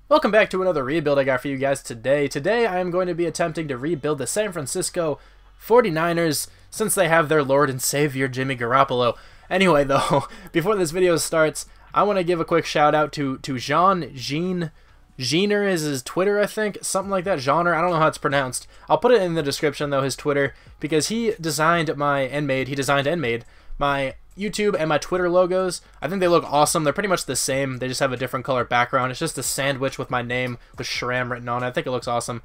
Welcome back to another rebuild I got for you guys today. Today I am going to be attempting to rebuild the San Francisco 49ers since they have their Lord and Savior Jimmy Garoppolo. Anyway though, before this video starts, I want to give a quick shout out to Jean is his Twitter, I think, something like that. Genre, I don't know how it's pronounced. I'll put it in the description though, his Twitter, because he designed and made my YouTube and my Twitter logos. I think they look awesome. They're pretty much the same. They just have a different color background. It's just a sandwich with my name with Shram written on it. I think it looks awesome.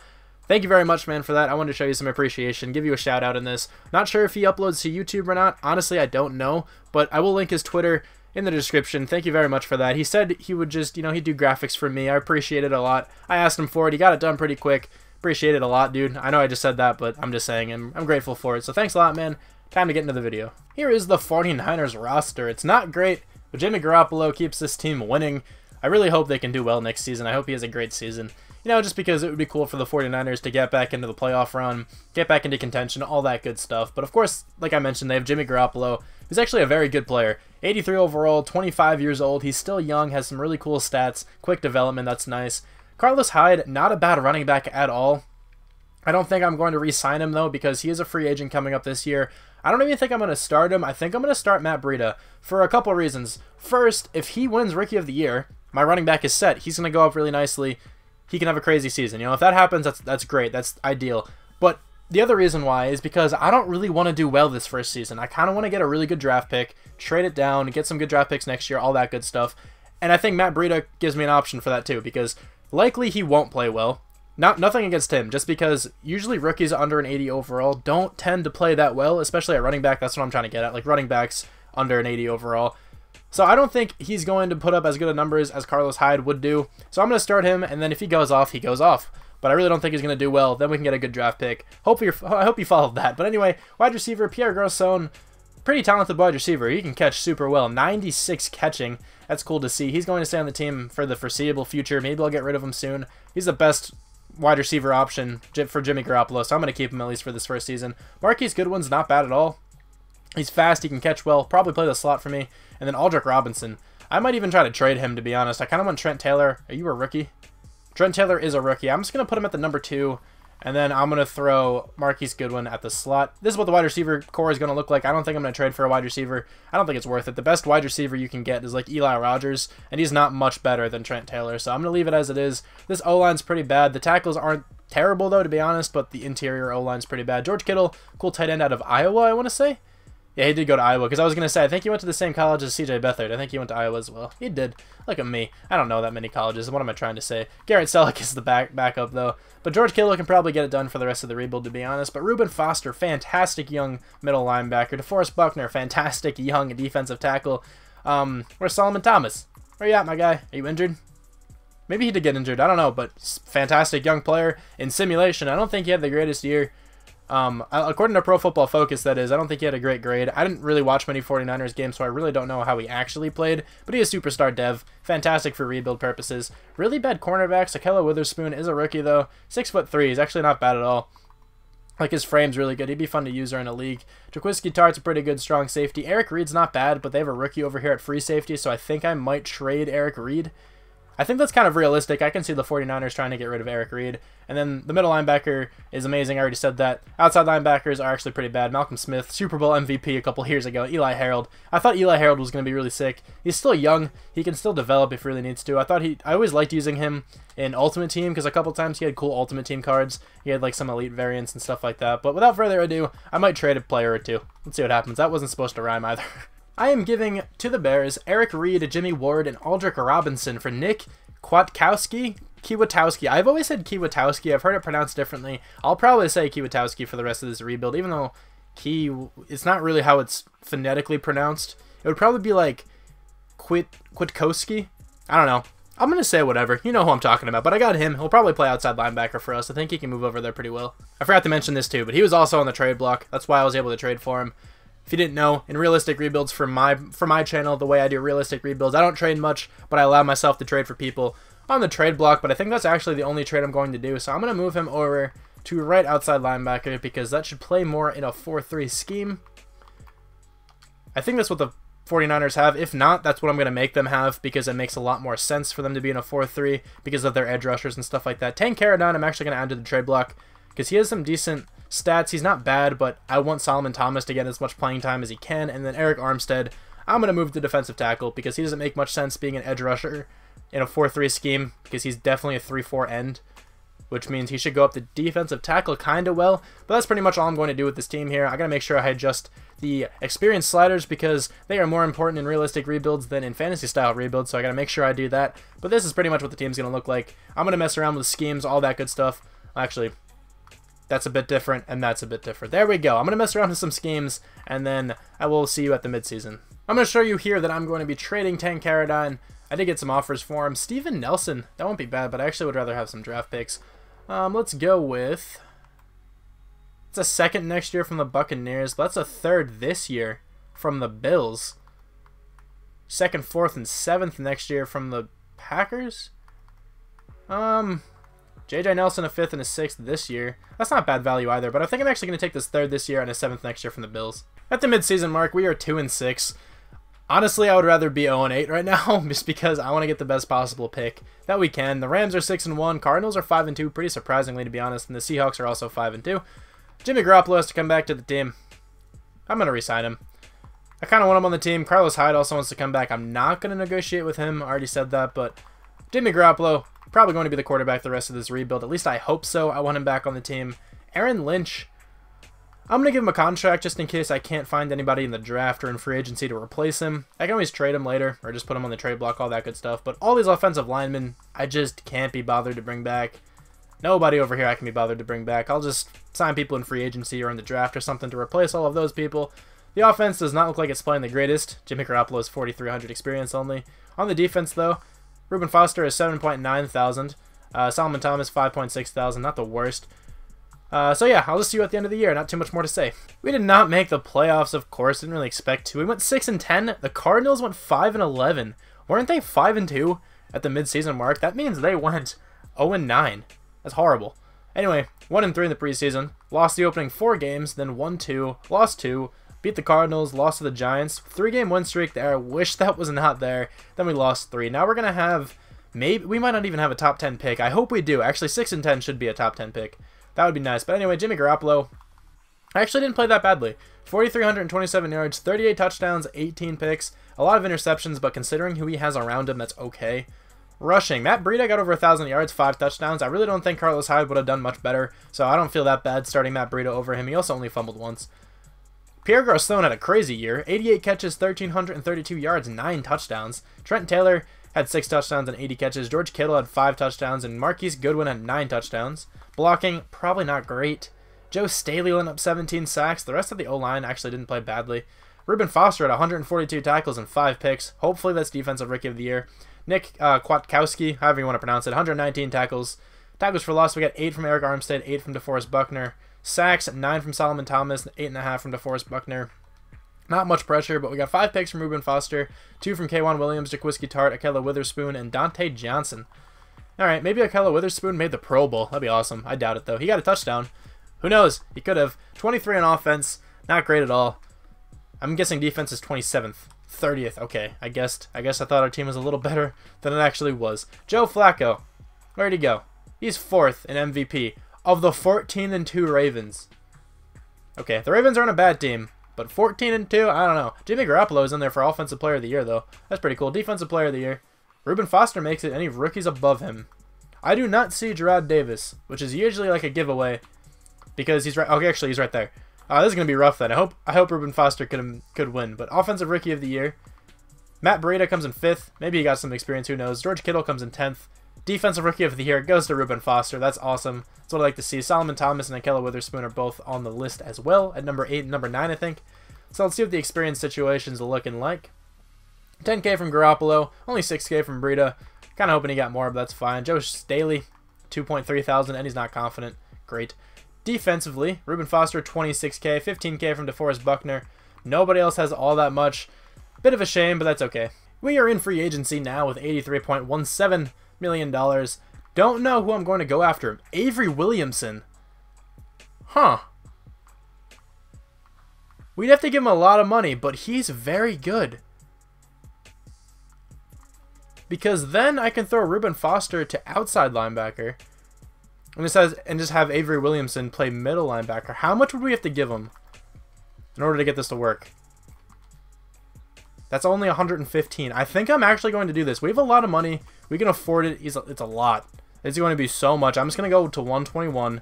Thank you very much, man, for that. I wanted to show you some appreciation, give you a shout out in this. Not sure if he uploads to YouTube or not. Honestly, I don't know, but I will link his Twitter in the description. Thank you very much for that. He said he would just, he'd do graphics for me. I appreciate it a lot. I asked him for it. He got it done pretty quick. Appreciate it a lot, dude. I know I just said that, but I'm just saying I'm grateful for it. So thanks a lot, man. Time to get into the video. Here is the 49ers roster. It's not great, but Jimmy Garoppolo keeps this team winning. I really hope they can do well next season. I hope he has a great season. Just because it would be cool for the 49ers to get back into the playoff run, get back into contention, all that good stuff. But of course, like I mentioned, they have Jimmy Garoppolo, who's actually a very good player. 83 overall, 25 years old. He's still young, has some really cool stats, quick development, that's nice. Carlos Hyde, not a bad running back at all. I don't think I'm going to re-sign him, though, because he is a free agent coming up this year. I don't even think I'm going to start him. I think I'm going to start Matt Breida for a couple reasons. First, if he wins Rookie of the Year, my running back is set. He's going to go up really nicely. He can have a crazy season. If that happens, that's great. That's ideal. But the other reason why is because I don't really want to do well this first season. I kind of want to get a really good draft pick, trade it down, get some good draft picks next year, all that good stuff. And I think Matt Breida gives me an option for that too, because likely he won't play well. Nothing against him, just because usually rookies under an 80 overall don't tend to play that well, especially at running back. That's what I'm trying to get at, like running backs under an 80 overall. So I don't think he's going to put up as good of numbers as Carlos Hyde would do. So I'm going to start him, and then if he goes off, he goes off. But I really don't think he's going to do well. Then we can get a good draft pick. I hope you followed that. But anyway, wide receiver, Pierre Garçon, pretty talented wide receiver. He can catch super well. 96 catching. That's cool to see. He's going to stay on the team for the foreseeable future. Maybe I'll get rid of him soon. He's the best wide receiver option for Jimmy Garoppolo, so I'm going to keep him at least for this first season. Marquise Goodwin's not bad at all. He's fast, he can catch well, probably play the slot for me. And then Aldrick Robinson. I might even try to trade him, to be honest. I kind of want Trent Taylor. Are you a rookie? Trent Taylor is a rookie. I'm just going to put him at the number 2, and then I'm going to throw Marquise Goodwin at the slot. This is what the wide receiver core is going to look like. I don't think I'm going to trade for a wide receiver. I don't think it's worth it. The best wide receiver you can get is like Eli Rogers, and he's not much better than Trent Taylor, so I'm going to leave it as it is. This O-line's pretty bad. The tackles aren't terrible, though, to be honest, but the interior O-line's pretty bad. George Kittle, cool tight end out of Iowa, I want to say. Yeah, he did go to Iowa, because I was going to say, I think he went to the same college as CJ Beathard. I think he went to Iowa as well. He did. Look at me. I don't know that many colleges. What am I trying to say? Garrett Selleck is the backup, though. But George Kittle can probably get it done for the rest of the rebuild, to be honest. But Reuben Foster, fantastic young middle linebacker. DeForest Buckner, fantastic young defensive tackle. Where's Solomon Thomas? Where you at, my guy? Are you injured? Maybe he did get injured. I don't know, but fantastic young player in simulation. I don't think he had the greatest year. According to Pro Football Focus, that is, I don't think he had a great grade. I didn't really watch many 49ers games, so I really don't know how he actually played, but he is superstar dev. Fantastic for rebuild purposes. Really bad cornerbacks. Ahkello Witherspoon is a rookie, though. 6'3". He's actually not bad at all. Like, his frame's really good. He'd be fun to use in a league. Jaquiski Tartt's a pretty good, strong safety. Eric Reed's not bad, but they have a rookie over here at free safety, so I think I might trade Eric Reed. I think that's kind of realistic. I can see the 49ers trying to get rid of Eric Reed. And then the middle linebacker is amazing. I already said that. Outside linebackers are actually pretty bad. Malcolm Smith, Super Bowl MVP a couple years ago. Eli Harold. I thought Eli Harold was going to be really sick. He's still young. He can still develop if he really needs to. I always liked using him in Ultimate Team because a couple times he had cool Ultimate Team cards. He had like some elite variants and stuff like that. But without further ado, I might trade a player or two. Let's see what happens. That wasn't supposed to rhyme either. I am giving to the Bears Eric Reed, Jimmy Ward, and Aldrick Robinson for Nick Kwiatkowski. I've always said Kwiatkowski. I've heard it pronounced differently. I'll probably say Kwiatkowski for the rest of this rebuild, even though it's not really how it's phonetically pronounced. It would probably be like Kwiatkowski. I don't know. I'm going to say whatever. You know who I'm talking about, but I got him. He'll probably play outside linebacker for us. I think he can move over there pretty well. I forgot to mention this too, but he was also on the trade block. That's why I was able to trade for him. If you didn't know, in realistic rebuilds for my channel, the way I do realistic rebuilds, I don't trade much, but I allow myself to trade for people on the trade block, but I think that's actually the only trade I'm going to do. So I'm going to move him over to right outside linebacker because that should play more in a 4-3 scheme. I think that's what the 49ers have. If not, that's what I'm going to make them have because it makes a lot more sense for them to be in a 4-3 because of their edge rushers and stuff like that. Tank Carradine, I'm actually going to add to the trade block because he has some decent stats. He's not bad, but I want Solomon Thomas to get as much playing time as he can. And then Eric Armstead, I'm going to move to defensive tackle because he doesn't make much sense being an edge rusher in a 4-3 scheme because he's definitely a 3-4 end, which means he should go up to defensive tackle kind of well. But that's pretty much all I'm going to do with this team here. I got to make sure I adjust the experience sliders because they are more important in realistic rebuilds than in fantasy style rebuilds, so I got to make sure I do that. But this is pretty much what the team's going to look like. I'm going to mess around with schemes, all that good stuff. Actually, that's a bit different, and that's a bit different. There we go. I'm going to mess around with some schemes, and then I will see you at the midseason. I'm going to show you here that I'm going to be trading Tank Carradine. I did get some offers for him. Steven Nelson, that won't be bad, but I actually would rather have some draft picks. Let's go with... It's a second next year from the Buccaneers, but that's a third this year from the Bills. Second, fourth, and seventh next year from the Packers. J.J. Nelson a fifth and a sixth this year. That's not bad value either, but I think I'm actually going to take this third this year and a seventh next year from the Bills. At the midseason mark, we are 2-6. Honestly, I would rather be 0-8 right now, just because I want to get the best possible pick that we can. The Rams are 6-1, Cardinals are 5-2, pretty surprisingly to be honest, and the Seahawks are also 5-2. Jimmy Garoppolo has to come back to the team. I'm going to re-sign him. I kind of want him on the team. Carlos Hyde also wants to come back. I'm not going to negotiate with him. I already said that, but Jimmy Garoppolo, probably going to be the quarterback the rest of this rebuild. At least I hope so. I want him back on the team. Aaron Lynch, I'm going to give him a contract just in case I can't find anybody in the draft or in free agency to replace him. I can always trade him later or just put him on the trade block, all that good stuff. But all these offensive linemen, I just can't be bothered to bring back. Nobody over here I can be bothered to bring back. I'll just sign people in free agency or in the draft or something to replace all of those people. The offense does not look like it's playing the greatest. Jimmy Garoppolo is 4,300 experience only. On the defense, though, Reuben Foster is 7.9 thousand. Solomon Thomas, 5.6 thousand. Not the worst. So yeah, I'll just see you at the end of the year. Not too much more to say. We did not make the playoffs, of course. Didn't really expect to. We went 6-10. The Cardinals went 5-11. Weren't they 5-2 at the midseason mark? That means they went 0-9. That's horrible. Anyway, 1-3 in the preseason. Lost the opening 4 games, then 1-2, lost 2, beat the Cardinals, lost to the Giants. 3-game win streak there. I wish that was not there. Then we lost 3. Now we're going to have, maybe, we might not even have a top 10 pick. I hope we do. Actually, 6-10 should be a top 10 pick. That would be nice. But anyway, Jimmy Garoppolo, I actually didn't play that badly. 4,327 yards, 38 touchdowns, 18 picks. A lot of interceptions, but considering who he has around him, that's okay. Rushing, Matt Breida got over 1,000 yards, 5 touchdowns. I really don't think Carlos Hyde would have done much better, so I don't feel that bad starting Matt Breida over him. He also only fumbled once. Pierre Garçon had a crazy year. 88 catches, 1,332 yards, 9 touchdowns. Trent Taylor had 6 touchdowns and 80 catches. George Kittle had 5 touchdowns, and Marquise Goodwin had 9 touchdowns. Blocking, probably not great. Joe Staley went up 17 sacks. The rest of the O-line actually didn't play badly. Reuben Foster had 142 tackles and 5 picks. Hopefully that's Defensive Rookie of the Year. Nick Kwiatkowski, however you want to pronounce it, 119 tackles. Tackles for loss, we got 8 from Eric Armstead, 8 from DeForest Buckner. Sacks, 9 from Solomon Thomas, 8.5 from DeForest Buckner. Not much pressure, but we got 5 picks from Reuben Foster, 2 from K'Wan Williams, Jaquiski Tart, Akella Witherspoon, and Dante Johnson. Alright, maybe Akella Witherspoon made the Pro Bowl. That'd be awesome. I doubt it, though. He got a touchdown. Who knows? He could have. 23 on offense. Not great at all. I'm guessing defense is 27th. 30th. Okay, I guess I thought our team was a little better than it actually was. Joe Flacco. Where'd he go? He's 4th in MVP of the 14-2 Ravens. Okay, the Ravens aren't a bad team, but 14-2, I don't know. Jimmy Garoppolo is in there for Offensive Player of the Year, though. That's pretty cool. Defensive Player of the Year. Reuben Foster makes it. Any rookies above him? I do not see Gerard Davis, which is usually like a giveaway because he's right. Okay, actually, he's right there. This is gonna be rough then. I hope Reuben Foster could win. But Offensive Rookie of the Year, Matt Breida comes in 5th. Maybe he got some experience. Who knows? George Kittle comes in 10th. Defensive Rookie of the Year goes to Reuben Foster. That's awesome. That's what I like to see. Solomon Thomas and Akella Witherspoon are both on the list as well at number 8 and number 9, I think. So let's see what the experience situations are looking like. 10K from Garoppolo, only 6K from Breida. Kind of hoping he got more, but that's fine. Joe Staley, 2.3 thousand, and he's not confident. Great. Defensively, Reuben Foster, 26K, 15K from DeForest Buckner. Nobody else has all that much. Bit of a shame, but that's okay. We are in free agency now with $83.17 million. Don't know who I'm going to go after. Avery Williamson. Huh. We'd have to give him a lot of money, but he's very good. Because then I can throw Reuben Foster to outside linebacker. And just have Avery Williamson play middle linebacker. How much would we have to give him in order to get this to work? That's only 115. I think I'm actually going to do this. We have a lot of money. We can afford it. It's a lot. It's going to be so much. I'm just going to go to 121.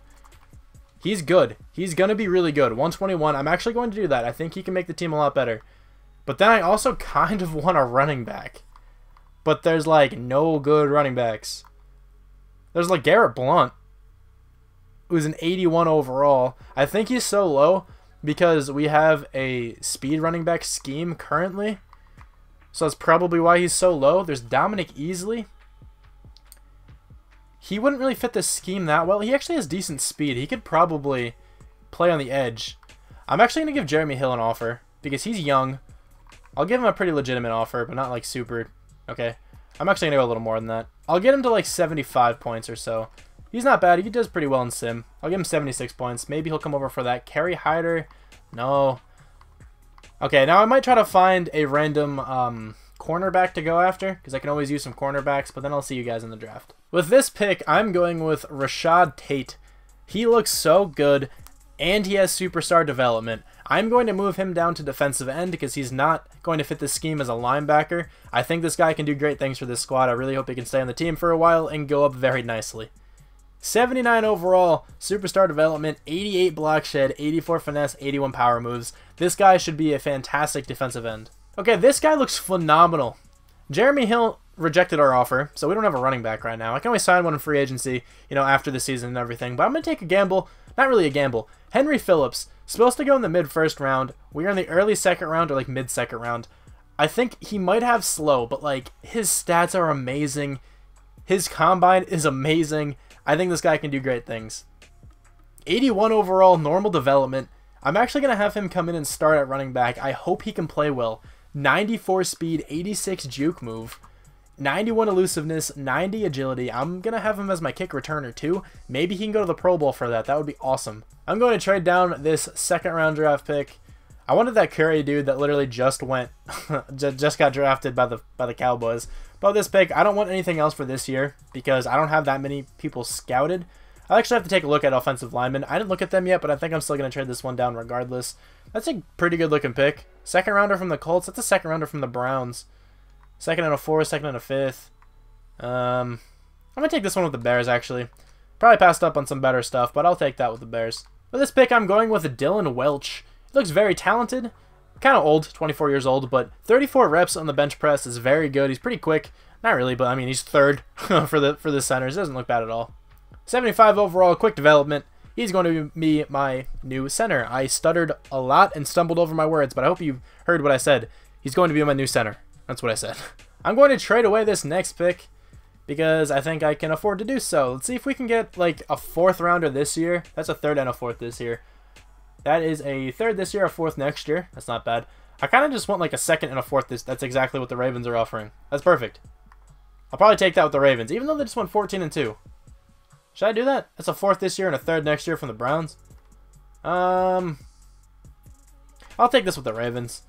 He's good. He's going to be really good. 121. I'm actually going to do that. I think he can make the team a lot better. But then I also kind of want a running back. But there's like no good running backs. There's like Garrett Blount, who's an 81 overall. I think he's so low because we have a speed running back scheme currently. So that's probably why he's so low. There's Dominic Easley. He wouldn't really fit this scheme that well. He actually has decent speed. He could probably play on the edge. I'm actually going to give Jeremy Hill an offer because he's young. I'll give him a pretty legitimate offer, but not like super. Okay. I'm actually going to go a little more than that. I'll get him to like 75 points or so. He's not bad. He does pretty well in sim. I'll give him 76 points. Maybe he'll come over for that. Kerry Hyder. No. Okay, now I might try to find a random cornerback to go after, because I can always use some cornerbacks, but then I'll see you guys in the draft. With this pick, I'm going with Rashad Tate. He looks so good, and he has superstar development. I'm going to move him down to defensive end because he's not going to fit the scheme as a linebacker. I think this guy can do great things for this squad. I really hope he can stay on the team for a while and go up very nicely. 79 overall, superstar development, 88 block shed, 84 finesse, 81 power moves. This guy should be a fantastic defensive end. Okay, this guy looks phenomenal. Jeremy Hill rejected our offer, so we don't have a running back right now. I can always sign one in free agency, you know, after the season and everything, but I'm going to take a gamble. Not really a gamble. Henry Phillips, supposed to go in the mid-first round. We're in the early second round or like mid-second round. I think he might have slow, but like his stats are amazing. His combine is amazing. I think this guy can do great things. 81 overall, normal development. I'm actually going to have him come in and start at running back. I hope he can play well. 94 speed, 86 juke move, 91 elusiveness, 90 agility. I'm going to have him as my kick returner too. Maybe he can go to the Pro Bowl for that. That would be awesome. I'm going to trade down this second round draft pick. I wanted that Curry dude that literally just went, just got drafted by the Cowboys. But this pick, I don't want anything else for this year because I don't have that many people scouted. I actually have to take a look at offensive linemen. I didn't look at them yet, but I think I'm still going to trade this one down regardless. That's a pretty good looking pick. Second rounder from the Colts. That's a second rounder from the Browns. Second and a fourth, second and a fifth. I'm going to take this one with the Bears, actually. Probably passed up on some better stuff, but I'll take that with the Bears. For this pick, I'm going with Dylan Welch. He looks very talented. Kind of old, 24 years old, but 34 reps on the bench press is very good. He's pretty quick. Not really, but I mean, he's third for the centers. Doesn't look bad at all. 75 overall, quick development. He's going to be my new center. I stuttered a lot and stumbled over my words, but I hope you heard what I said. He's going to be my new center. That's what I said. I'm going to trade away this next pick because I think I can afford to do so. Let's see if we can get like a fourth rounder this year. That's a third and a fourth this year. That is a third this year, a fourth next year. That's not bad. I kind of just want like a second and a fourth. That's exactly what the Ravens are offering. That's perfect. I'll probably take that with the Ravens, even though they just went 14-2. Should I do that? That's a fourth this year and a third next year from the Browns. I'll take this with the Ravens.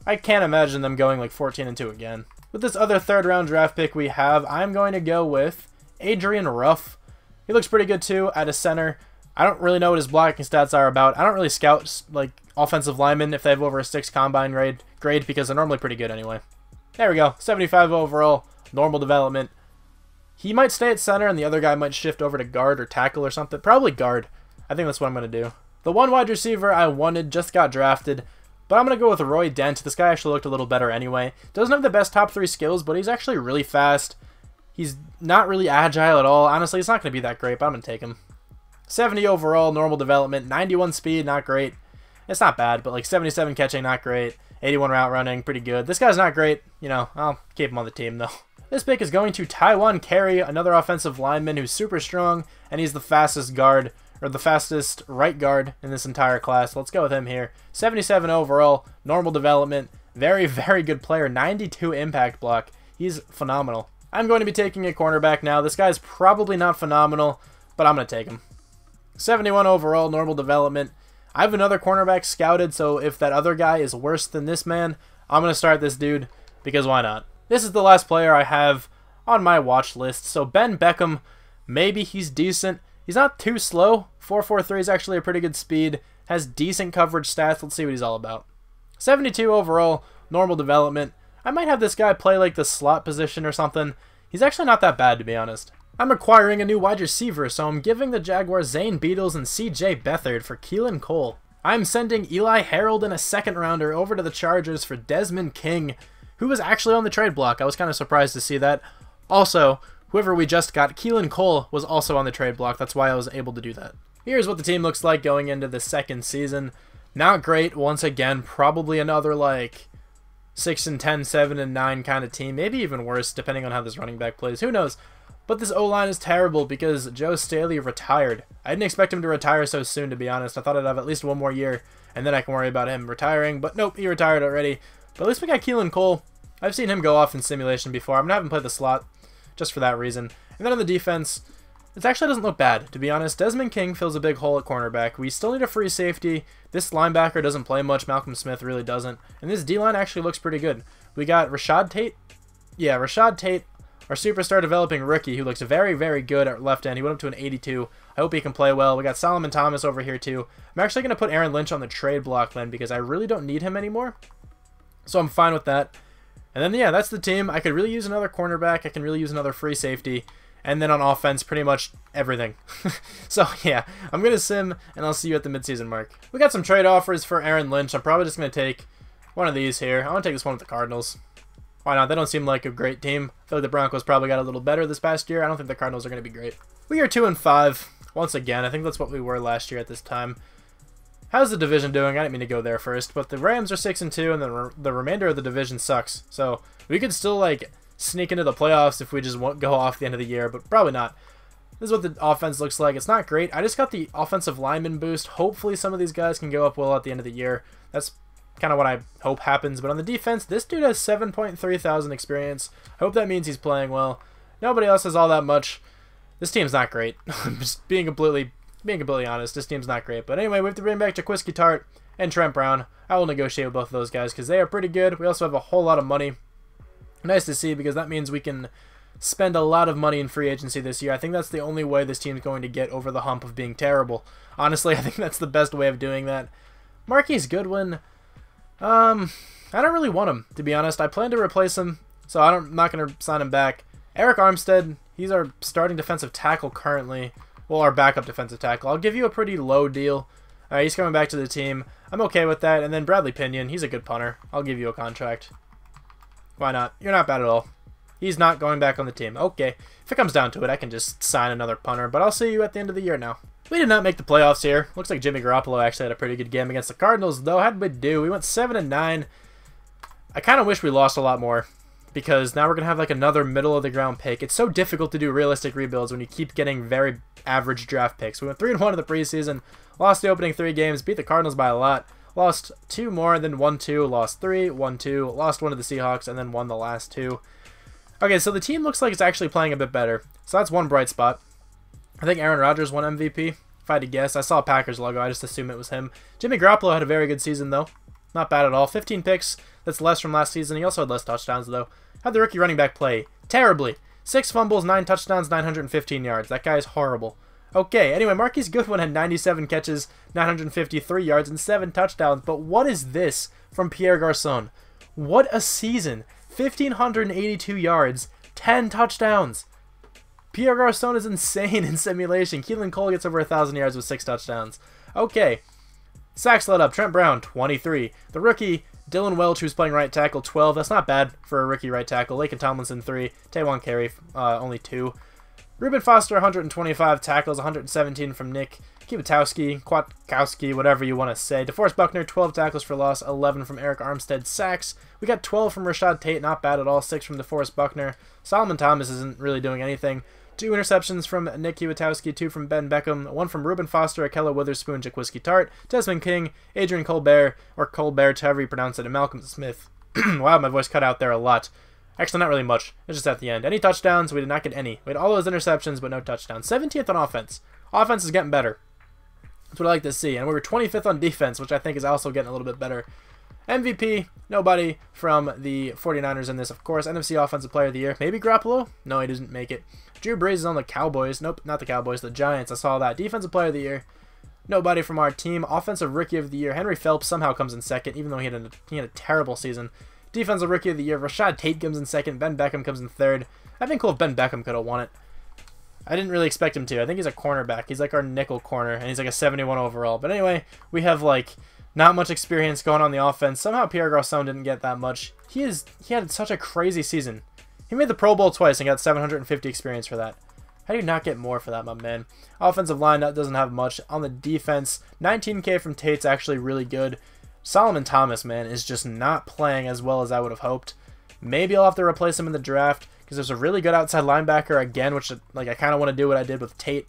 I can't imagine them going like 14-2 again. With this other third round draft pick we have, I'm going to go with Adrian Ruff. He looks pretty good too at a center. I don't really know what his blocking stats are about. I don't really scout like offensive linemen if they have over a 6 combine grade because they're normally pretty good anyway. There we go. 75 overall, normal development. He might stay at center and the other guy might shift over to guard or tackle or something. Probably guard. I think that's what I'm going to do. The one wide receiver I wanted just got drafted, but I'm going to go with Roy Dent. This guy actually looked a little better anyway. Doesn't have the best top 3 skills, but he's actually really fast. He's not really agile at all. Honestly, it's not going to be that great, but I'm going to take him. 70 overall, normal development. 91 speed, not great. It's not bad, but like 77 catching, not great. 81 route running, pretty good. This guy's not great. You know, I'll keep him on the team, though. This pick is going to Taiwan Carey, another offensive lineman who's super strong, and he's the fastest guard, or the fastest right guard in this entire class. Let's go with him here. 77 overall, normal development, very, very good player, 92 impact block. He's phenomenal. I'm going to be taking a cornerback now. This guy's probably not phenomenal, but I'm going to take him. 71 overall, normal development. I have another cornerback scouted, so if that other guy is worse than this man, I'm going to start this dude, because why not? This is the last player I have on my watch list. So Ben Beckham, maybe he's decent. He's not too slow. 4.43 is actually a pretty good speed. Has decent coverage stats. Let's see what he's all about. 72 overall, normal development. I might have this guy play like the slot position or something. He's actually not that bad, to be honest. I'm acquiring a new wide receiver, so I'm giving the Jaguars Zane Beadles and C.J. Beathard for Keelan Cole. I'm sending Eli Harold and a second rounder over to the Chargers for Desmond King, who was actually on the trade block. I was kind of surprised to see that. Also, whoever we just got, Keelan Cole, was also on the trade block. That's why I was able to do that. Here's what the team looks like going into the second season. Not great, once again. Probably another, like, 6-10, 7-9 kind of team. Maybe even worse, depending on how this running back plays. Who knows? But this O-line is terrible because Joe Staley retired. I didn't expect him to retire so soon, to be honest. I thought I'd have at least one more year, and then I can worry about him retiring. But nope, he retired already. But at least we got Keelan Cole. I've seen him go off in simulation before. I'm going to have him play the slot just for that reason. And then on the defense, it actually doesn't look bad, to be honest. Desmond King fills a big hole at cornerback. We still need a free safety. This linebacker doesn't play much. Malcolm Smith really doesn't. And this D-line actually looks pretty good. We got Rashad Tate. Yeah, Rashad Tate, our superstar developing rookie, who looks very, very good at left end. He went up to an 82. I hope he can play well. We got Solomon Thomas over here, too. I'm actually going to put Aaron Lynch on the trade block then because I really don't need him anymore. So I'm fine with that. And then, yeah, that's the team. I could really use another cornerback. I can really use another free safety. And then on offense, pretty much everything. So, yeah, I'm going to sim, and I'll see you at the midseason mark. We got some trade offers for Aaron Lynch. I'm probably just going to take one of these here. I want to take this one with the Cardinals. Why not? They don't seem like a great team. I feel like the Broncos probably got a little better this past year. I don't think the Cardinals are going to be great. We are 2-5. Once again, I think that's what we were last year at this time. How's the division doing? I didn't mean to go there first, but the Rams are 6-2, and then the remainder of the division sucks. So we could still like sneak into the playoffs if we just won't go off the end of the year, but probably not. This is what the offense looks like. It's not great. I just got the offensive lineman boost. Hopefully some of these guys can go up well at the end of the year. That's kind of what I hope happens. But on the defense, this dude has 7.3 thousand experience. I hope that means he's playing well. Nobody else has all that much. This team's not great. I'm just being completely honest. This team's not great. But anyway, we have to bring back Jaquiski Tart and Trent Brown. I will negotiate with both of those guys because they are pretty good. We also have a whole lot of money. Nice to see because that means we can spend a lot of money in free agency this year. I think that's the only way this team's going to get over the hump of being terrible. Honestly, I think that's the best way of doing that. Marquise Goodwin, I don't really want him, to be honest. I plan to replace him, so I'm not going to sign him back. Eric Armstead, he's our starting defensive tackle currently. Well, our backup defensive tackle. I'll give you a pretty low deal. He's coming back to the team. I'm okay with that. And then Bradley Pinion, he's a good punter. I'll give you a contract. Why not? You're not bad at all. He's not going back on the team. Okay. If it comes down to it, I can just sign another punter. But I'll see you at the end of the year now. We did not make the playoffs here. Looks like Jimmy Garoppolo actually had a pretty good game against the Cardinals, though. How did we do? We went 7-9. I kind of wish we lost a lot more, because now we're going to have like another middle-of-the-ground pick. It's so difficult to do realistic rebuilds when you keep getting very average draft picks. We went 3-1 in the preseason, lost the opening 3 games, beat the Cardinals by a lot, lost 2 more, then 1-2, lost 3, 1-2, lost 1 to the Seahawks, and then won the last 2. Okay, so the team looks like it's actually playing a bit better. So that's one bright spot. I think Aaron Rodgers won MVP. If I had to guess, I saw a Packers logo. I just assume it was him. Jimmy Garoppolo had a very good season, though. Not bad at all. 15 picks. That's less from last season. He also had less touchdowns, though. How'd the rookie running back play? Terribly. 6 fumbles, 9 touchdowns, 915 yards. That guy is horrible. Okay, anyway, Marquise Goodwin had 97 catches, 953 yards, and 7 touchdowns. But what is this from Pierre Garçon? What a season. 1,582 yards, 10 touchdowns. Pierre Garçon is insane in simulation. Keelan Cole gets over 1,000 yards with 6 touchdowns. Okay. Sacks led up. Trent Brown, 23. The rookie, Dylan Welch, who's playing right tackle, 12. That's not bad for a rookie right tackle. Laken Tomlinson, 3. Taywan Carey, only 2. Reuben Foster, 125 tackles, 117 from Nick Kwiatkowski, whatever you want to say. DeForest Buckner, 12 tackles for loss, 11 from Eric Armstead. Sacks, we got 12 from Rashad Tate, not bad at all, 6 from DeForest Buckner. Solomon Thomas isn't really doing anything. 2 interceptions from Nick Kwiatkowski, 2 from Ben Beckham, 1 from Reuben Foster, Akella Witherspoon, Jaquiski Tart, Desmond King, Adrian Colbert, or Colbert, however you pronounce it, and Malcolm Smith. Wow, my voice cut out there a lot. Actually, not really much. It's just at the end. Any touchdowns? We did not get any. We had all those interceptions, but no touchdowns. 17th on offense. Offense is getting better. That's what I like to see. And we were 25th on defense, which I think is also getting a little bit better. MVP, nobody from the 49ers in this, of course. NFC Offensive Player of the Year. Maybe Garoppolo? No, he doesn't make it. Drew Brees is on the Cowboys. Nope, not the Cowboys. The Giants. I saw that. Defensive Player of the Year. Nobody from our team. Offensive Rookie of the Year. Henry Phelps somehow comes in second, even though he had a terrible season. Defensive Rookie of the Year. Rashad Tate comes in second. Ben Beckham comes in third. I'd been cool if Ben Beckham could have won it. I didn't really expect him to. I think he's a cornerback. He's like our nickel corner, and he's like a 71 overall. But anyway, we have like not much experience going on the offense. Somehow Pierre Garçon didn't get that much. He had such a crazy season. He made the Pro Bowl twice and got 750 experience for that. How do you not get more for that, my man? Offensive line, that doesn't have much. On the defense, 19K from Tate's actually really good. Solomon Thomas, man, is just not playing as well as I would have hoped. Maybe I'll have to replace him in the draft because there's a really good outside linebacker again, which like I kind of want to do what I did with Tate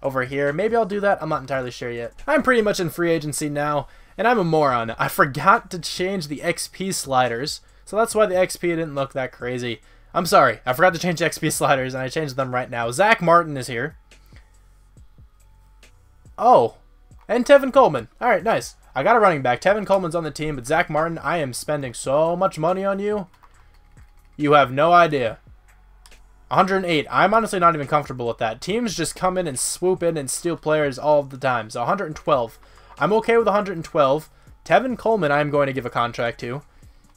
over here. Maybe I'll do that. I'm not entirely sure yet. I'm pretty much in free agency now, and I'm a moron. I forgot to change the XP sliders, so that's why the XP didn't look that crazy. I'm sorry. I forgot to change the XP sliders, and I changed them right now. Zach Martin is here. Oh, and Tevin Coleman. All right, nice. I got a running back. Tevin Coleman's on the team, but Zach Martin, I am spending so much money on you. You have no idea. 108. I'm honestly not even comfortable with that. Teams just come in and swoop in and steal players all the time. So 112. I'm okay with 112. Tevin Coleman I'm going to give a contract to.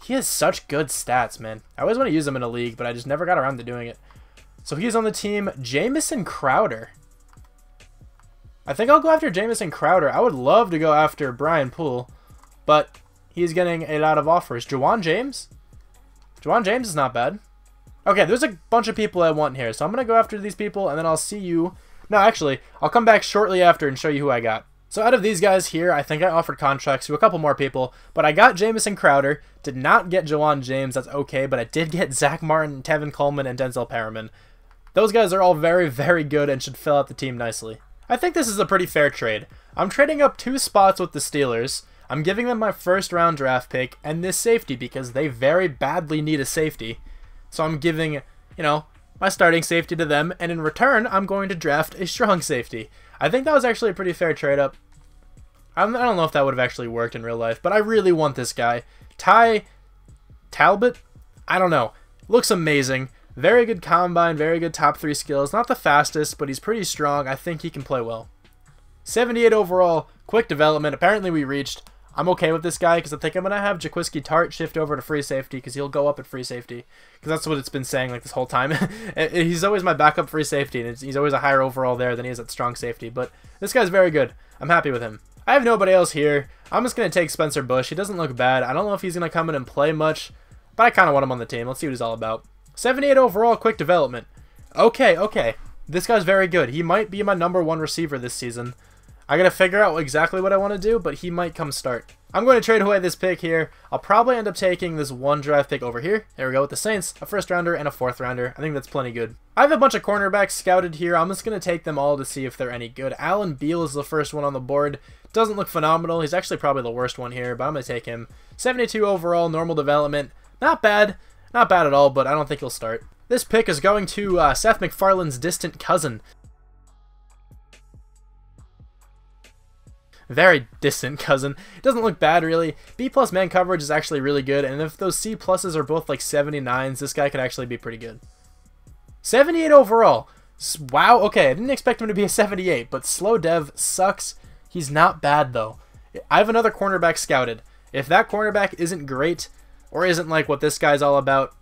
He has such good stats, man. I always want to use him in a league, but I just never got around to doing it. So he's on the team. Jamison Crowder. I think I'll go after Jamison Crowder. I would love to go after Brian Poole, but he's getting a lot of offers. Juwan James? Juwan James is not bad. Okay, there's a bunch of people I want here, so I'm going to go after these people, and then I'll see you. No, actually, I'll come back shortly after and show you who I got. So out of these guys here, I think I offered contracts to a couple more people, but I got Jamison Crowder, did not get Juwan James, that's okay, but I did get Zach Martin, Tevin Coleman, and Denzel Perriman. Those guys are all very, very good and should fill out the team nicely. I think this is a pretty fair trade. I'm trading up 2 spots with the Steelers. I'm giving them my first round draft pick and this safety because they very badly need a safety. So I'm giving, you know, my starting safety to them, and in return, I'm going to draft a strong safety. I think that was actually a pretty fair trade up. I don't know if that would have actually worked in real life, but I really want this guy. Ty Talbot? I don't know. Looks amazing. Very good combine, very good top 3 skills. Not the fastest, but he's pretty strong. I think he can play well. 78 overall, quick development. Apparently we reached. I'm okay with this guy because I think I'm going to have Jaquiski Tart shift over to free safety because he'll go up at free safety. Because that's what it's been saying like this whole time. He's always my backup free safety, and he's always a higher overall there than he is at strong safety. But this guy's very good. I'm happy with him. I have nobody else here. I'm just going to take Spencer Bush. He doesn't look bad. I don't know if he's going to come in and play much, but I kind of want him on the team. Let's see what he's all about. 78 overall, quick development. Okay, okay. This guy's very good. He might be my #1 receiver this season. I gotta figure out exactly what I want to do, but he might come start. I'm going to trade away this pick here. I'll probably end up taking this 1 draft pick over here. There we go with the Saints, a 1st rounder and a 4th rounder. I think that's plenty good. I have a bunch of cornerbacks scouted here. I'm just going to take them all to see if they're any good. Alan Beal is the first one on the board. Doesn't look phenomenal. He's actually probably the worst one here, but I'm going to take him. 72 overall, normal development. Not bad. Not bad at all, but I don't think he'll start. This pick is going to Seth MacFarlane's distant cousin. Very distant cousin. Doesn't look bad, really. B+ man coverage is actually really good, and if those C+ are both like 79s, this guy could actually be pretty good. 78 overall. Wow, okay, I didn't expect him to be a 78, but slow dev sucks. He's not bad, though. I have another cornerback scouted. If that cornerback isn't great, or isn't like what this guy's all about,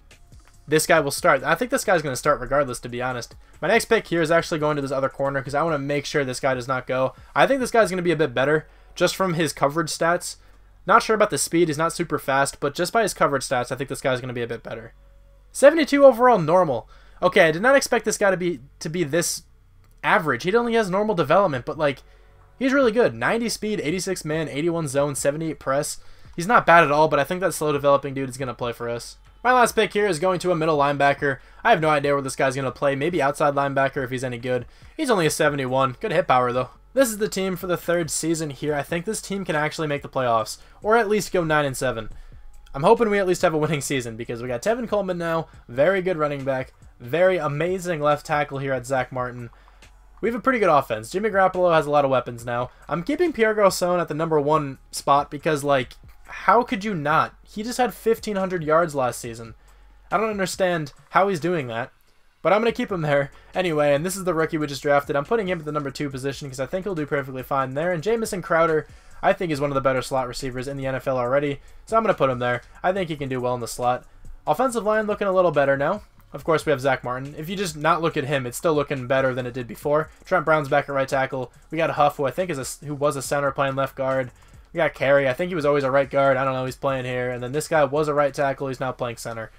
this guy will start. I think this guy's going to start regardless, to be honest. My next pick here is actually going to this other corner because I want to make sure this guy does not go. I think this guy's going to be a bit better just from his coverage stats. Not sure about the speed. He's not super fast, but just by his coverage stats, I think this guy's going to be a bit better. 72 overall, normal. Okay, I did not expect this guy to be this average. He only has normal development, but like he's really good. 90 speed, 86 man, 81 zone, 78 press. He's not bad at all, but I think that slow developing dude is going to play for us. My last pick here is going to a middle linebacker. I have no idea where this guy's going to play. Maybe outside linebacker if he's any good. He's only a 71. Good hit power, though. This is the team for the 3rd season here. I think this team can actually make the playoffs, or at least go 9-7. I'm hoping we at least have a winning season because we got Tevin Coleman now. Very good running back. Very amazing left tackle here at Zach Martin. We have a pretty good offense. Jimmy Garoppolo has a lot of weapons now. I'm keeping Pierre Garçon at the #1 spot because, like, how could you not? He just had 1,500 yards last season. I don't understand how he's doing that, but I'm going to keep him there anyway, and this is the rookie we just drafted. I'm putting him at the #2 position because I think he'll do perfectly fine there, and Jamison Crowder, I think, is one of the better slot receivers in the NFL already, so I'm going to put him there. I think he can do well in the slot. Offensive line looking a little better now. Of course, we have Zach Martin. If you just not look at him, it's still looking better than it did before. Trent Brown's back at right tackle. We got Huff, who I think who was a center playing left guard. We got Carey. I think he was always a right guard. I don't know. He's playing here. And then this guy was a right tackle. He's now playing center.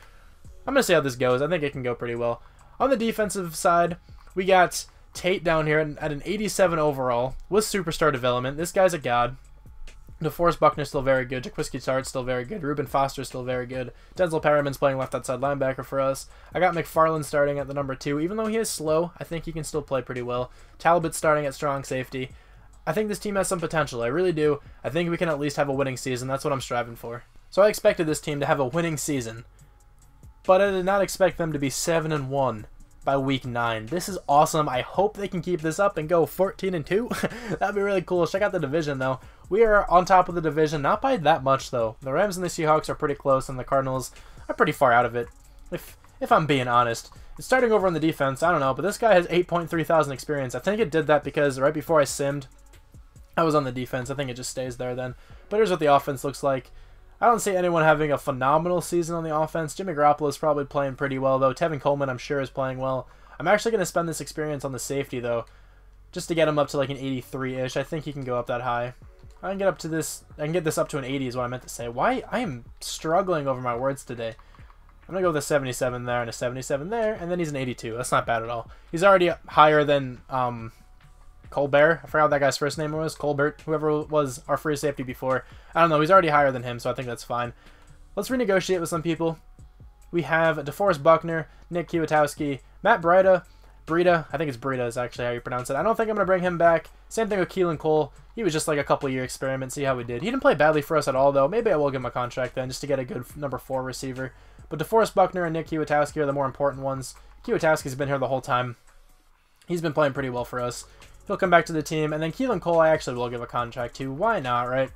I'm going to see how this goes. I think it can go pretty well. On the defensive side, we got Tate down here at an 87 overall with superstar development. This guy's a god. DeForest Buckner's still very good. Jaquiski Tartt's still very good. Reuben Foster's still very good. Denzel Perriman's playing left outside linebacker for us. I got McFarland starting at the #2. Even though he is slow, I think he can still play pretty well. Talbot's starting at strong safety. I think this team has some potential. I really do. I think we can at least have a winning season. That's what I'm striving for. So I expected this team to have a winning season, but I did not expect them to be 7-1 by week 9. This is awesome. I hope they can keep this up and go 14-2. That'd be really cool. Check out the division, though. We are on top of the division, not by that much, though. The Rams and the Seahawks are pretty close, and the Cardinals are pretty far out of it, if I'm being honest. It's starting over on the defense, I don't know, but this guy has 8.3 thousand experience. I think it did that because right before I simmed, I was on the defense. I think it just stays there then. But here's what the offense looks like. I don't see anyone having a phenomenal season on the offense. Jimmy Garoppolo is probably playing pretty well, though. Tevin Coleman, I'm sure, is playing well. I'm actually going to spend this experience on the safety, though, just to get him up to like an 83-ish. I think he can go up that high. I can get this up to an 80 is what I meant to say. Why? I am struggling over my words today. I'm going to go with a 77 there and a 77 there, and then he's an 82. That's not bad at all. He's already higher than Colbert. I forgot what that guy's first name was. Colbert, whoever was our free safety before. I don't know. He's already higher than him, so I think that's fine. Let's renegotiate with some people. We have DeForest Buckner, Nick Kwiatkowski, Matt Breida. I think it's Breida is actually how you pronounce it. I don't think I'm going to bring him back. Same thing with Keelan Cole. He was just like a couple-year experiment, see how we did. He didn't play badly for us at all, though. Maybe I will give him a contract then, just to get a good #4 receiver. But DeForest Buckner and Nick Kwiatkowski are the more important ones. Kwiatkowski's been here the whole time. He's been playing pretty well for us. He'll come back to the team. And then Keelan Cole, I actually will give a contract to. Why not, right?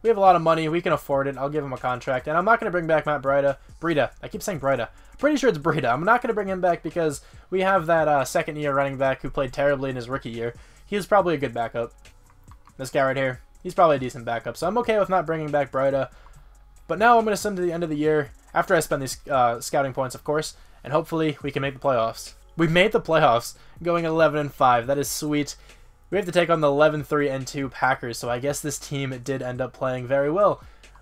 We have a lot of money. We can afford it. I'll give him a contract. And I'm not going to bring back Matt Breida. I keep saying Breida. Pretty sure it's Breida. I'm not going to bring him back because we have that second-year running back who played terribly in his rookie year. He was probably a good backup. This guy right here, he's probably a decent backup. So I'm okay with not bringing back Breida. But now I'm going to send to the end of the year, after I spend these scouting points, of course, and hopefully we can make the playoffs. We made the playoffs, going 11-5. That is sweet. We have to take on the 11-3-2 Packers, so I guess this team did end up playing very well.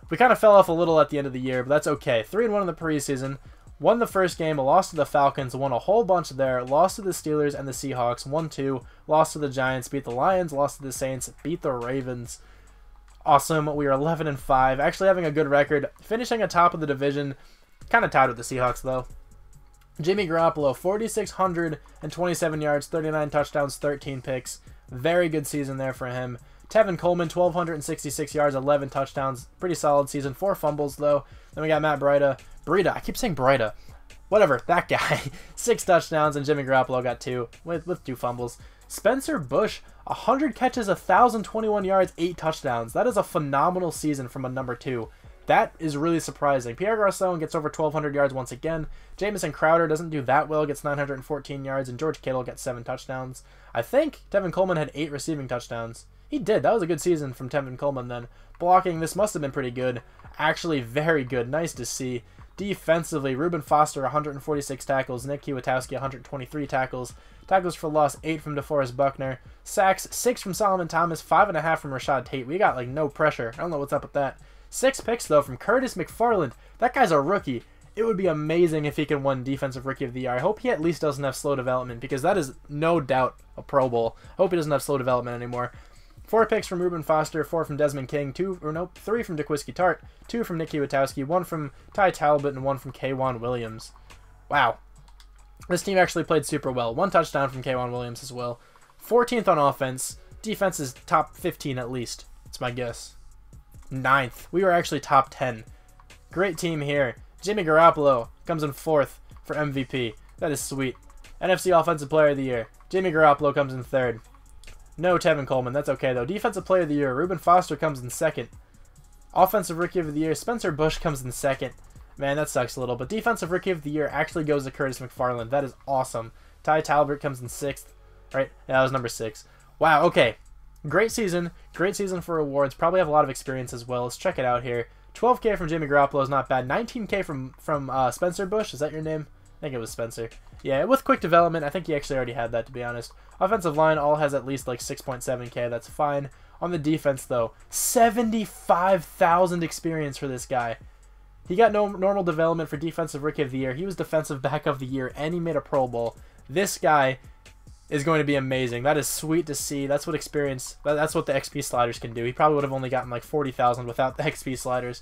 We kind of fell off a little at the end of the year, but that's okay. 3-1 in the preseason. Won the first game, lost to the Falcons, won a whole bunch there, lost to the Steelers and the Seahawks, 1-2, lost to the Giants, beat the Lions, lost to the Saints, beat the Ravens. Awesome. We are 11-5, actually having a good record, finishing atop of the division, kind of tied with the Seahawks though. Jimmy Garoppolo, 4,627 yards, 39 touchdowns, 13 picks. Very good season there for him. Tevin Coleman, 1,266 yards, 11 touchdowns. Pretty solid season. 4 fumbles, though. Then we got Matt Breida. I keep saying Breida. Whatever, that guy. 6 touchdowns, and Jimmy Garoppolo got 2 with 2 fumbles. Spencer Bush, 100 catches, 1,021 yards, 8 touchdowns. That is a phenomenal season from a #2. That is really surprising. Pierre Garçon gets over 1,200 yards once again. Jamison Crowder doesn't do that well, gets 914 yards, and George Kittle gets 7 touchdowns. I think Tevin Coleman had 8 receiving touchdowns. He did. That was a good season from Tevin Coleman then. Blocking, this must have been pretty good. Actually, very good. Nice to see. Defensively, Reuben Foster, 146 tackles. Nick Kwiatkowski, 123 tackles. Tackles for loss, 8 from DeForest Buckner. Sacks, 6 from Solomon Thomas, 5.5 from Rashad Tate. We got, like, no pressure. I don't know what's up with that. 6 picks, though, from Curtis McFarland. That guy's a rookie. It would be amazing if he can win Defensive Rookie of the Year. I hope he at least doesn't have slow development, because that is no doubt a Pro Bowl. I hope he doesn't have slow development anymore. 4 picks from Reuben Foster, 4 from Desmond King, 3 from Jaquiski Tartt, 2 from Nick Kwiatkowski, 1 from Ty Talbot, and 1 from K'Wan Williams. Wow. This team actually played super well. 1 touchdown from K'Wan Williams as well. 14th on offense. Defense is top 15 at least. It's my guess. 9th. We were actually top 10. Great team here. Jimmy Garoppolo comes in 4th for MVP. That is sweet. NFC Offensive Player of the Year. Jimmy Garoppolo comes in third. No Tevin Coleman. That's okay, though. Defensive Player of the Year. Reuben Foster comes in second. Offensive Rookie of the Year. Spencer Bush comes in second. Man, that sucks a little. But Defensive Rookie of the Year actually goes to Curtis McFarland. That is awesome. Ty Talbert comes in sixth. Right? Yeah, that was number 6. Wow, okay. Great season. Great season for awards. Probably have a lot of experience as well. Let's check it out here. 12K from Jimmy Garoppolo is not bad. 19K from Spencer Bush. Is that your name? I think it was Spencer. Yeah, with quick development, I think he actually already had that, to be honest. Offensive line all has at least like 6.7K. That's fine. On the defense, though, 75,000 experience for this guy. He got no normal development for Defensive Rookie of the Year. He was Defensive Back of the Year, and he made a Pro Bowl. This guy is going to be amazing. That is sweet to see. That's what experience. That's what the XP sliders can do. He probably would have only gotten like 40,000 without the XP sliders.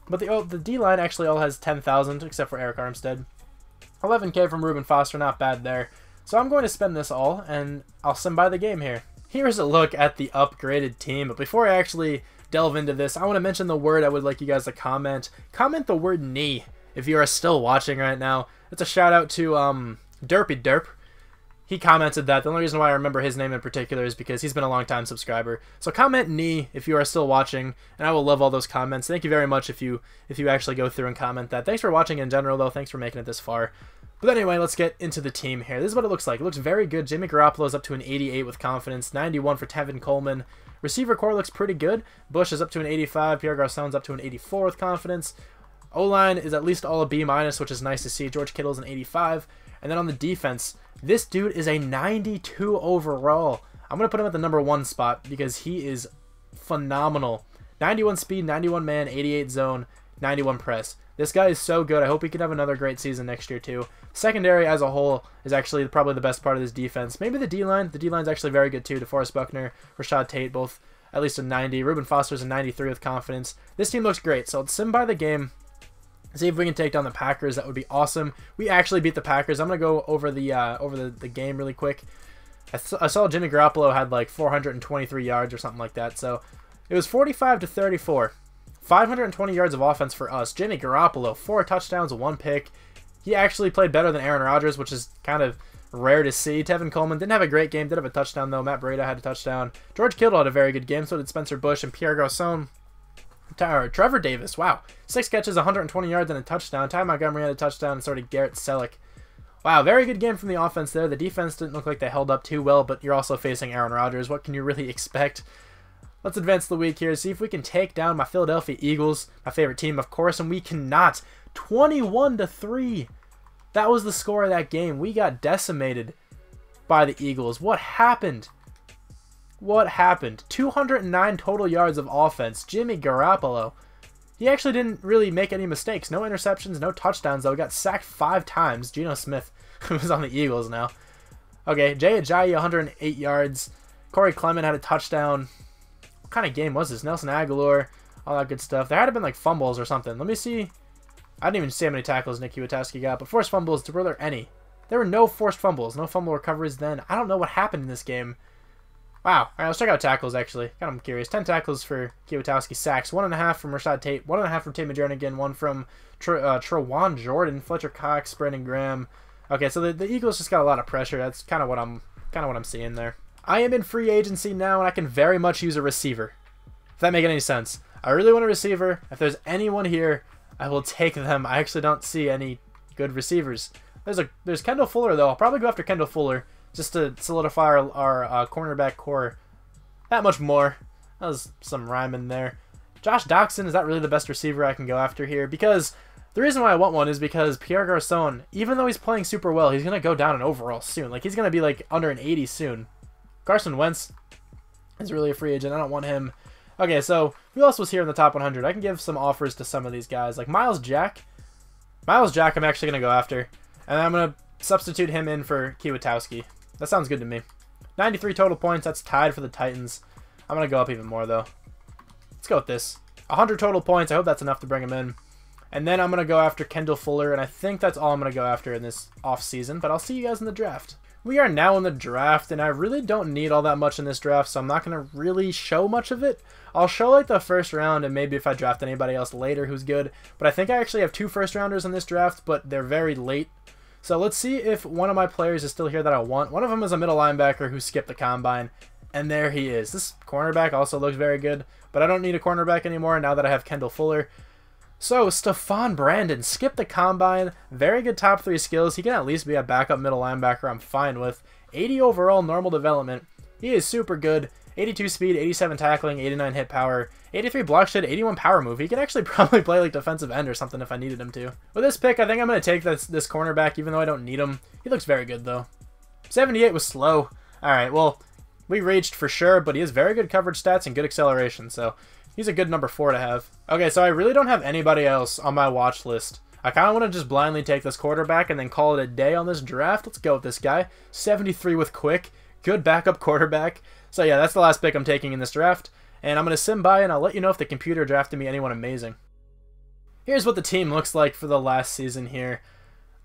But the D line actually all has 10,000 except for Eric Armstead. 11K from Reuben Foster, not bad there. So I'm going to spend this all, and I'll sim by the game here. Here's a look at the upgraded team. But before I actually delve into this, I want to mention the word I would like you guys to comment. Comment the word knee if you are still watching right now. It's a shout out to Derpy Derp. He commented that. The only reason why I remember his name in particular is because he's been a long-time subscriber. So comment knee if you are still watching, and I will love all those comments. Thank you very much if you actually go through and comment that. Thanks for watching in general, though. Thanks for making it this far. But anyway, let's get into the team here. This is what it looks like. It looks very good. Jimmy Garoppolo is up to an 88 with confidence. 91 for Tevin Coleman. Receiver core looks pretty good. Bush is up to an 85. Pierre Garçon's up to an 84 with confidence. O-line is at least all a B-, which is nice to see. George Kittle's an 85. And then on the defense, this dude is a 92 overall. I'm going to put him at the number 1 spot because he is phenomenal. 91 speed, 91 man, 88 zone, 91 press. This guy is so good. I hope he can have another great season next year too. Secondary as a whole is actually probably the best part of this defense. Maybe the D-line. The D-line's actually very good too. DeForest Buckner, Rashad Tate, both at least a 90. Reuben Foster's a 93 with confidence. This team looks great. So let's sim by the game. See if we can take down the Packers. That would be awesome. We actually beat the Packers. I'm gonna go over the game really quick. I saw Jimmy Garoppolo had like 423 yards or something like that. So it was 45-34. 520 yards of offense for us. Jimmy Garoppolo, 4 touchdowns, 1 pick. He actually played better than Aaron Rodgers, which is kind of rare to see. Tevin Coleman didn't have a great game. Did have a touchdown though. Matt Breida had a touchdown. George Kittle had a very good game. So did Spencer Bush and Pierre Garçon. Trevor Davis, wow. 6 catches, 120 yards, and a touchdown. Ty Montgomery had a touchdown, and so did Garrett Selleck. Wow, very good game from the offense there. The defense didn't look like they held up too well, but you're also facing Aaron Rodgers. What can you really expect? Let's advance the week here. See if we can take down my Philadelphia Eagles, my favorite team, of course, and we cannot. 21-3. That was the score of that game. We got decimated by the Eagles. What happened? What happened? 209 total yards of offense. Jimmy Garoppolo. He actually didn't really make any mistakes. No interceptions, no touchdowns, though. He got sacked 5 times. Geno Smith was on the Eagles now. Okay, Jay Ajayi, 108 yards. Corey Clement had a touchdown. What kind of game was this? Nelson Aguilar, all that good stuff. There had to have been like fumbles or something. Let me see. I didn't even see how many tackles Nick Kwiatkowski got, but forced fumbles, were there any? There were no forced fumbles, no fumble recoveries then. I don't know what happened in this game. Wow. All right, let's check out tackles, actually. Kind of curious. 10 tackles for Kwiatkowski. Sacks. 1.5 from Rashad Tate. 1.5 from Tate McJernigan. 1 from Trawan Jordan, Fletcher Cox, Brandon Graham. Okay, so the Eagles just got a lot of pressure. That's kind of what I'm seeing there. I am in free agency now, and I can very much use a receiver. If that makes any sense. I really want a receiver. If there's anyone here, I will take them. I actually don't see any good receivers. There's Kendall Fuller, though. I'll probably go after Kendall Fuller just to solidify our cornerback core that much more. That was some rhyme in there. Josh Doxson, is that really the best receiver I can go after here? Because the reason why I want one is because Pierre Garçon, even though he's playing super well, he's going to go down in overall soon. Like, he's going to be like under an 80 soon. Carson Wentz is really a free agent. I don't want him. Okay, so who else was here in the top 100? I can give some offers to some of these guys. Like Miles Jack. Miles Jack I'm actually going to go after. And I'm going to substitute him in for Kwiatkowski. That sounds good to me. 93 total points. That's tied for the Titans. I'm going to go up even more, though. Let's go with this. 100 total points. I hope that's enough to bring him in. And then I'm going to go after Kendall Fuller, and I think that's all I'm going to go after in this offseason. But I'll see you guys in the draft. We are now in the draft, and I really don't need all that much in this draft, so I'm not going to really show much of it. I'll show like the first round, and maybe if I draft anybody else later who's good. But I think I actually have 2 first-rounders in this draft, but they're very late. So let's see if one of my players is still here that I want. One of them is a middle linebacker who skipped the combine, and there he is. This cornerback also looks very good, but I don't need a cornerback anymore now that I have Kendall Fuller. So, Stephon Brandon skipped the combine. Very good top 3 skills. He can at least be a backup middle linebacker I'm fine with. 80 overall normal development. He is super good. 82 speed, 87 tackling, 89 hit power, 83 block shed, 81 power move. He can actually probably play like defensive end or something if I needed him to. With this pick, I think I'm going to take this cornerback even though I don't need him. He looks very good though. 78 was slow. Alright, well, we reached for sure, but he has very good coverage stats and good acceleration, so he's a good number 4 to have. Okay, so I really don't have anybody else on my watch list. I kind of want to just blindly take this quarterback and then call it a day on this draft. Let's go with this guy. 73 with quick. Good backup quarterback. So yeah, that's the last pick I'm taking in this draft. And I'm going to sim by and I'll let you know if the computer drafted me anyone amazing. Here's what the team looks like for the last season here.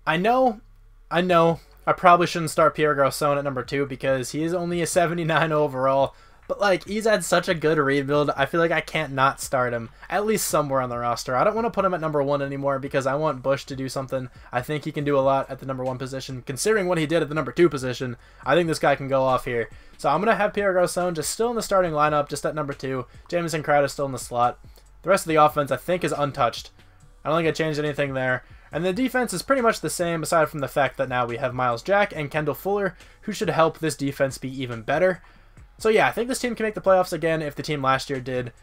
I know, I probably shouldn't start Pierre Garçon at number 2 because he is only a 79 overall. But, like, he's had such a good rebuild, I feel like I can't not start him, at least somewhere on the roster. I don't want to put him at number 1 anymore because I want Bush to do something. I think he can do a lot at the number 1 position. Considering what he did at the number 2 position, I think this guy can go off here. So I'm going to have Pierre Garçon just still in the starting lineup, just at number 2. Jamison Crowder still in the slot. The rest of the offense, I think, is untouched. I don't think I changed anything there. And the defense is pretty much the same, aside from the fact that now we have Myles Jack and Kendall Fuller, who should help this defense be even better. So yeah, I think this team can make the playoffs again if the team last year did.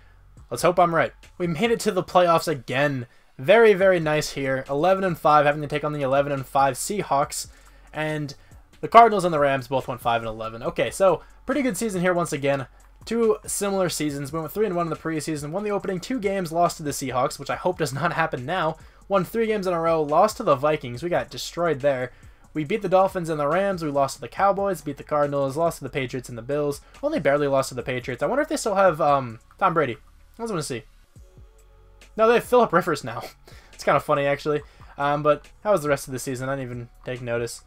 Let's hope I'm right. We made it to the playoffs again. Very, very nice here. 11-5, having to take on the 11-5 Seahawks. And the Cardinals and the Rams both went 5-11. Okay, so pretty good season here once again. 2 similar seasons. We went 3-1 in the preseason. Won the opening 2 games, lost to the Seahawks, which I hope does not happen now. Won 3 games in a row, lost to the Vikings. We got destroyed there. We beat the Dolphins and the Rams, we lost to the Cowboys, beat the Cardinals, lost to the Patriots and the Bills, only barely lost to the Patriots. I wonder if they still have Tom Brady. I was going to see. No, they have Phillip Rivers now. It's kind of funny, actually. But how was the rest of the season? I didn't even take notice.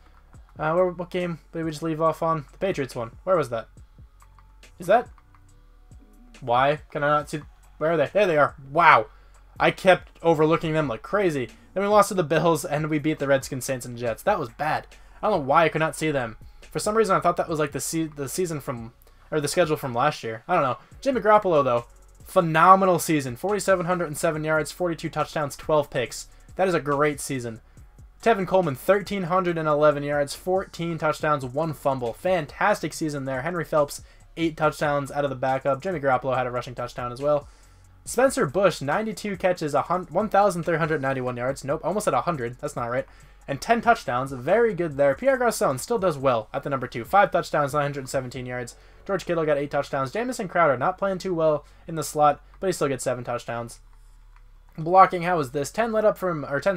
What game did we just leave off on? The Patriots one. Where was that? Is that? Why can I not see? Where are they? There they are. Wow. I kept overlooking them like crazy. Then we lost to the Bills, and we beat the Redskins, Saints, and Jets. That was bad. I don't know why I could not see them. For some reason, I thought that was like the season from, or the schedule from last year. I don't know. Jimmy Garoppolo, though, phenomenal season. 4,707 yards, 42 touchdowns, 12 picks. That is a great season. Tevin Coleman, 1,311 yards, 14 touchdowns, 1 fumble. Fantastic season there. Henry Phelps, 8 touchdowns out of the backup. Jimmy Garoppolo had a rushing touchdown as well. Spencer Bush, 92 catches, 1,391 yards. Nope, almost at 100. That's not right. And 10 touchdowns. Very good there. Pierre Garçon still does well at the number 2. 5 touchdowns, 917 yards. George Kittle got 8 touchdowns. Jamison Crowder not playing too well in the slot, but he still gets 7 touchdowns. Blocking, how was this? 10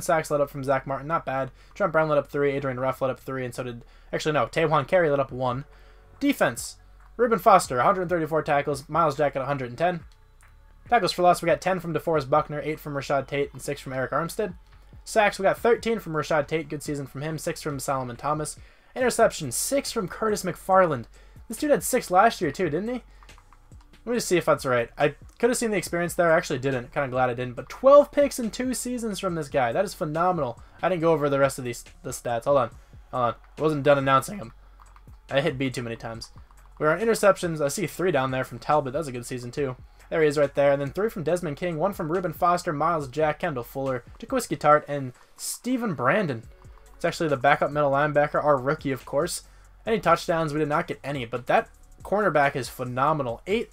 sacks led up from Zach Martin. Not bad. Trent Brown led up 3. Adrian Ruff led up 3, and so did... Actually, no. Tajuan Carey led up 1. Defense. Reuben Foster, 134 tackles. Myles Jack at 110. Tackles for loss, we got 10 from DeForest Buckner, 8 from Rashad Tate, and 6 from Eric Armstead. Sacks, we got 13 from Rashad Tate, good season from him, 6 from Solomon Thomas. Interceptions, 6 from Curtis McFarland. This dude had 6 last year too, didn't he? Let me just see if that's right. I could have seen the experience there, I actually didn't. Kind of glad I didn't. But 12 picks in 2 seasons from this guy. That is phenomenal. I didn't go over the rest of the stats. Hold on. I wasn't done announcing him. I hit B too many times. We're on interceptions. I see 3 down there from Talbot. That was a good season too. There he is right there. And then 3 from Desmond King, 1 from Reuben Foster, Myles Jack, Kendall Fuller, Jaquiski Tart, and Steven Brandon. It's actually the backup middle linebacker, our rookie, of course. Any touchdowns? We did not get any, but that cornerback is phenomenal. 8th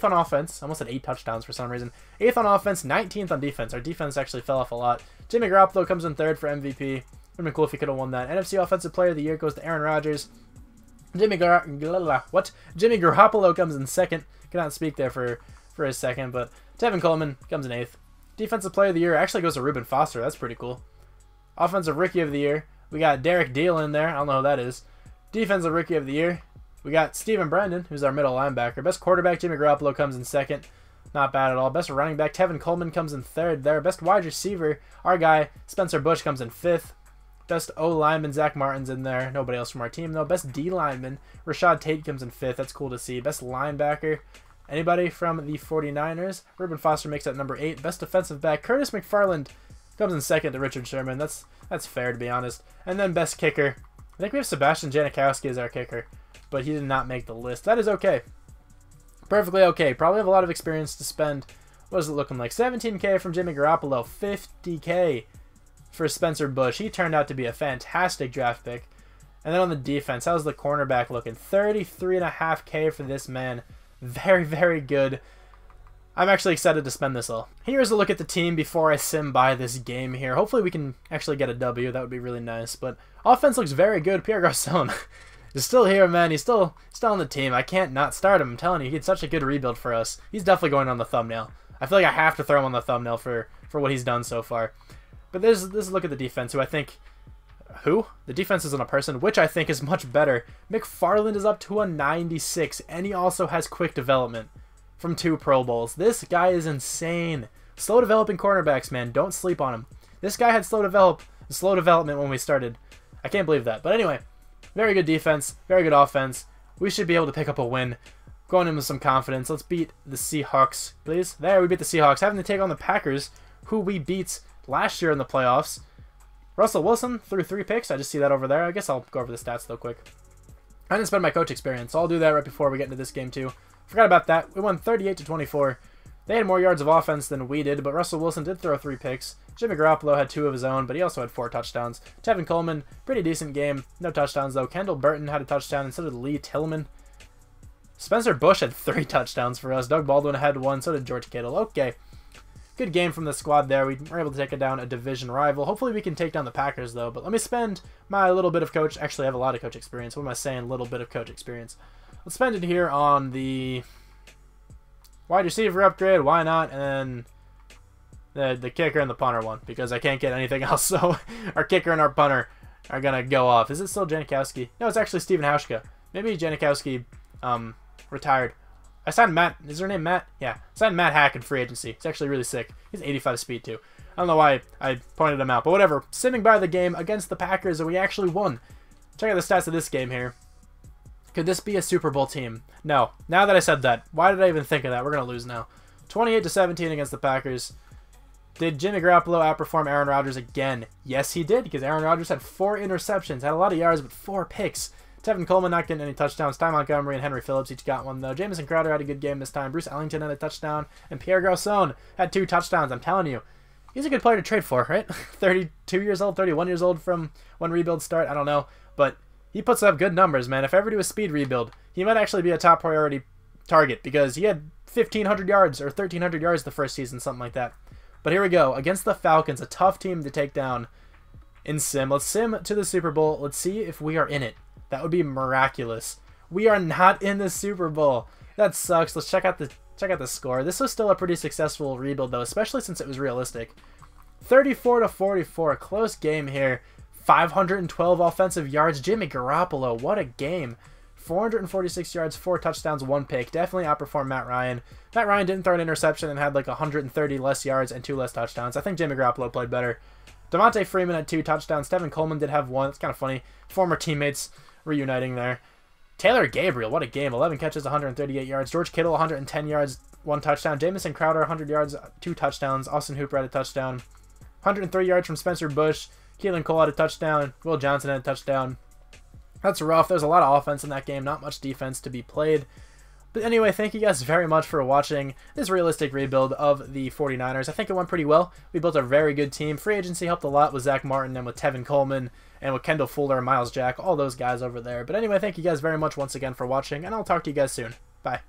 on offense. I almost said 8 touchdowns for some reason. 8th on offense, 19th on defense. Our defense actually fell off a lot. Jimmy Garoppolo comes in 3rd for MVP. It would have been cool if he could have won that. NFC Offensive Player of the Year goes to Aaron Rodgers. Jimmy Garoppolo comes in 2nd. Cannot speak there for a second, but Tevin Coleman comes in 8th. Defensive Player of the Year actually goes to Reuben Foster. That's pretty cool. Offensive Rookie of the Year, we got Derek Deal in there. I don't know who that is. Defensive Rookie of the Year, we got Steven Brandon, who's our middle linebacker. Best quarterback, Jimmy Garoppolo comes in 2nd. Not bad at all. Best running back, Tevin Coleman comes in 3rd there. Best wide receiver, our guy, Spencer Bush, comes in 5th. Best O lineman, Zach Martin's in there. Nobody else from our team, though. Best D lineman, Rashad Tate comes in 5th. That's cool to see. Best linebacker, anybody from the 49ers? Reuben Foster makes that number 8. Best defensive back, Curtis McFarland. Comes in second to Richard Sherman. That's fair, to be honest. And then best kicker. I think we have Sebastian Janikowski as our kicker, but he did not make the list. That is okay. Perfectly okay. Probably have a lot of experience to spend. What is it looking like? 17K from Jimmy Garoppolo. 50K for Spencer Bush. He turned out to be a fantastic draft pick. And then on the defense, how's the cornerback looking? 33.5K for this man. Very, very good. I'm actually excited to spend this all. Here's a look at the team before I sim by this game here. Hopefully we can actually get a W. That would be really nice. But offense looks very good. Pierre Garçon is still here, man. He's still on the team. I can't not start him. I'm telling you, he had such a good rebuild for us. He's definitely going on the thumbnail. I feel like I have to throw him on the thumbnail for what he's done so far. But this is a look at the defense, who I think... Who? The defense isn't a person, which I think is much better. McFarland is up to a 96, and he also has quick development from 2 Pro Bowls. This guy is insane. Slow developing cornerbacks, man. Don't sleep on him. This guy had slow development when we started. I can't believe that. But anyway, very good defense, very good offense. We should be able to pick up a win. Going in with some confidence. Let's beat the Seahawks, please. There, we beat the Seahawks. Having to take on the Packers, who we beat last year in the playoffs. Russell Wilson threw 3 picks. I just see that over there. I guess I'll go over the stats though quick. I didn't spend my coach experience, so I'll do that right before we get into this game too. Forgot about that. We won 38-24. They had more yards of offense than we did, but Russell Wilson did throw 3 picks. Jimmy Garoppolo had 2 of his own, but he also had 4 touchdowns. Tevin Coleman, pretty decent game. No touchdowns though. Kendall Burton had a touchdown, and so did Lee Tillman. Spencer Bush had 3 touchdowns for us. Doug Baldwin had 1, so did George Kittle. Okay. Good game from the squad there. We were able to take down a division rival. Hopefully we can take down the Packers, though. But let me spend my little bit of coach... Actually, I have a lot of coach experience. What am I saying? Little bit of coach experience. Let's spend it here on the wide receiver upgrade. Why not? And then the kicker and the punter one, because I can't get anything else. So our kicker and our punter are going to go off. Is it still Janikowski? No, it's actually Steven Hauschka. Maybe Janikowski retired. I signed Matt. Is her name Matt? Yeah. I signed Matt Hack in free agency. It's actually really sick. He's 85 speed too. I don't know why I pointed him out, but whatever. Simming by the game against the Packers, and we actually won. Check out the stats of this game here. Could this be a Super Bowl team? No. Now that I said that, why did I even think of that? We're going to lose now. 28-17 against the Packers. Did Jimmy Garoppolo outperform Aaron Rodgers again? Yes, he did, because Aaron Rodgers had 4 interceptions. Had a lot of yards, but 4 picks. Tevin Coleman not getting any touchdowns. Ty Montgomery and Henry Phillips each got one, though. Jamison Crowder had a good game this time. Bruce Ellington had a touchdown. And Pierre Garçon had 2 touchdowns. I'm telling you, he's a good player to trade for, right? 32 years old, 31 years old from when rebuilds start. I don't know. But he puts up good numbers, man. If ever do a speed rebuild, he might actually be a top priority target, because he had 1,500 yards or 1,300 yards the first season, something like that. But here we go. Against the Falcons, a tough team to take down in sim. Let's sim to the Super Bowl. Let's see if we are in it. That would be miraculous. We are not in the Super Bowl. That sucks. Let's check out the score. This was still a pretty successful rebuild, though, especially since it was realistic. 34-44, a close game here. 512 offensive yards. Jimmy Garoppolo, what a game. 446 yards, 4 touchdowns, 1 pick. Definitely outperformed Matt Ryan. Matt Ryan didn't throw an interception and had like 130 less yards and 2 less touchdowns. I think Jimmy Garoppolo played better. Devontae Freeman had 2 touchdowns. Tevin Coleman did have 1. It's kind of funny. Former teammates reuniting there. Taylor Gabriel, what a game. 11 catches, 138 yards. George Kittle, 110 yards, 1 touchdown. Jamison Crowder, 100 yards, 2 touchdowns. Austin Hooper had a touchdown. 103 yards from Spencer Bush. Keelan Cole had a touchdown. Will Johnson had a touchdown. That's rough. There's a lot of offense in that game. Not much defense to be played. But anyway, thank you guys very much for watching this realistic rebuild of the 49ers. I think it went pretty well. We built a very good team. Free agency helped a lot with Zach Martin and with Tevin Coleman and with Kendall Fuller and Miles Jack, all those guys over there. But anyway, thank you guys very much once again for watching, and I'll talk to you guys soon. Bye.